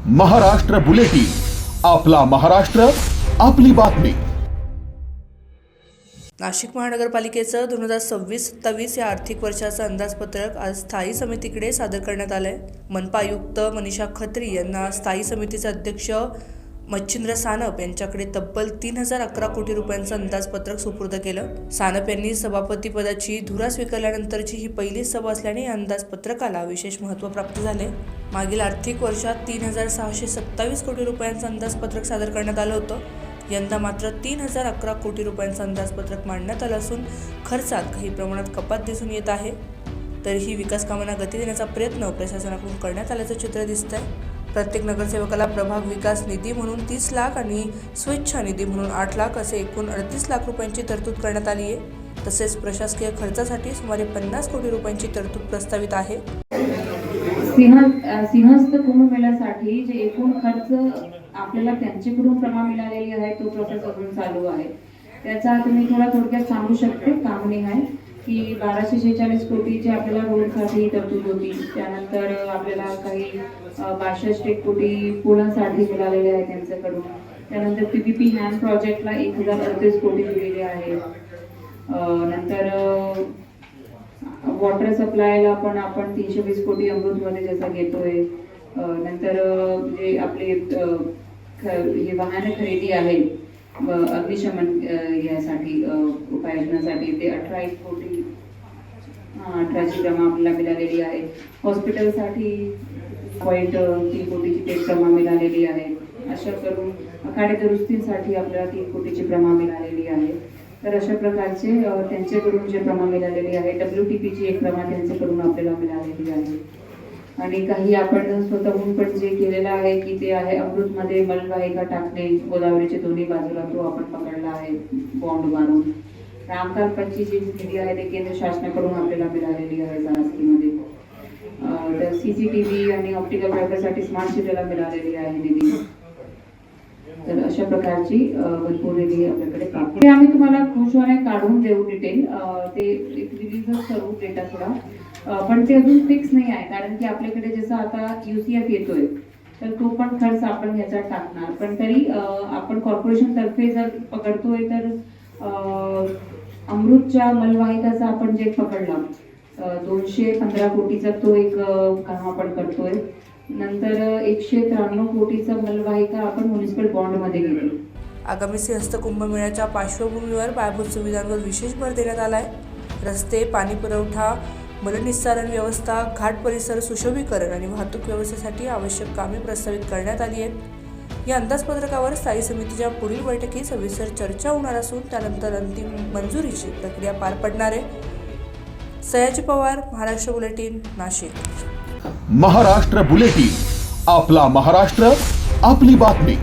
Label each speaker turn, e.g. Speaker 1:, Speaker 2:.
Speaker 1: Maharashtra bulletin, आपला महाराष्ट्र, आपली बातमी।
Speaker 2: नाशिक महानगरपालिकेचं 2026-27 या आर्थिक वर्षाचं अंदाजपत्रक आज स्थायी समितीकडे सादर करण्यात आलंय। मनपा आयुक्त मनीषा खत्री यांना स्थायी समितीचे अध्यक्ष मच्छिंद्र सानप यांच्याकडे तब्बल 3011 कोटी रुपयांचं अंदाजपत्रक सुपूर्द केलं। सानप यांनी सभापती पदाची धुरा स्वीकारल्यानंतरची ही पहिली सभा असल्याने या अंदाजपत्रकाला विशेष महत्त्व प्राप्त झाले। मागील आर्थिक वर्षात 3627 कोटी रुपयांचं अंदाजपत्रक सादर करण्यात आलं होतं। यंदा मात्र 3011 कोटी रुपयांचं अंदाजपत्रक मांडण्यात आलं असून खर्चात काही प्रमाणात कपात दिसून येत आहे। तरीही विकास कामांना गती देण्याचा प्रयत्न प्रशासनाकडून करण्यात आल्याचं चित्र दिसतंय। प्रत्येक नगरसेवकाला प्रभाग विकास निधी म्हणून 30 लाख आणि स्वेच्छा निधी म्हणून 8 लाख असे एकूण 38 लाख रुपयांची तरतूद करण्यात आली आहे। तसेच प्रशासकीय खर्चासाठी सुमारे 50 कोटी रुपयांची तरतूद प्रस्तावित आहे।
Speaker 3: सिंहस्थ कुंभमेळ्यासाठी जे एकूण खर्च आपल्याला त्यांच्याकडून प्रमाण मिळालेली आहे तो प्रोसेस अजून चालू आहे। त्याचा तुम्ही थोडक्यात सांगू शकते कामणी आहे की 1246 कोटीची आपल्याला रोडसाठी तरतूद होती। त्यानंतर आपल्याला काही 62 कोटी पुलांसाठी मिळालेले आहे त्यांच्याकडून। त्यानंतर पीपीपी हँड प्रोजेक्टला 1038 कोटी दिलेले आहे। नंतर वॉटर सप्लायला पण आपण 320 कोटी अमृतमध्ये जसा घेतोय। नंतर जे आपले हे वाहन खरेदी आहे अग्निशमन यासाठी उपाययोजनासाठी ते 18 कोटी 18ची जमा आपल्याला मिळालेली आहे। हॉस्पिटलसाठी 3 कोटीची ते जमा मिळालेली आहे। अशा करून आखाडे दुरुस्तीसाठी आपल्याला 3 कोटीची प्रमाण मिळालेली आहे। तर अशा प्रकारचे त्यांच्याकडून जे प्रमाण मिळालेली आहे, WTPची एक प्रमाण त्यांच्याकडून आपल्याला मिळालेली आहे। आणि काही आपण स्वतःहून पण जे केलेलं आहे की ते आहे अमृतमध्ये मलवाहिका टाकणे, गोदावरीच्या दोन्ही बाजूला तो आपण पकडला आहे बॉन्ड मारून। रामकालपंची जी निधी आहे ते केंद्र शासनाकडून आपल्याला मिळालेली आहे जानास्कीमध्ये। तर CCTV आणि ऑप्टिकल फायबरसाठी स्मार्ट सिटीला मिळालेली आहे निधी। तर अशा प्रकारची भरपूर निधी आपल्याकडे प्राप्त आहे। आम्ही तुम्हाला खुशवाने काढून देऊ डिटेल, ते एक रिलीजच करू डेटा थोडा, पण ते अजून फिक्स नाही आहे कारण की आपल्याकडे जसं आता UCF येतोय तर तो पण खर्च आपण ह्याच्यात टाकणार। पण तरी आपण कॉर्पोरेशन तर्फे जर पकडतोय तर अमृतच्या मलवाहिकाचा आपण जे पकडला 215 कोटीचा तो एक काम आपण करतोय। नंतर 193 कोटीचा मलवाहिका आपण म्युनिसिपल बॉन्ड मध्ये घेतो।
Speaker 2: आगामी सिंहस्थ कुंभमेळ्याच्या पार्श्वभूमीवर पायाभूत सुविधांवर विशेष भर देण्यात आलाय। रस्ते, पाणी पुरवठा, मलनिस्सारण व्यवस्था, घाट परिसर सुशोभीकरण आणि वाहतूक व्यवस्थेसाठी आवश्यक कामे प्रस्तावित करण्यात आली आहेत। या अंदाजपत्रकावर स्थायी समितीच्या पुढील बैठकीत सविस्तर चर्चा होणार असून त्यानंतर अंतिम मंजुरीची प्रक्रिया पार पडणार आहे। सयाजी पवार, महाराष्ट्र बुलेटिन, नाशिक।
Speaker 1: महाराष्ट्र बुलेटिन, आपला महाराष्ट्र, आपली बातमी।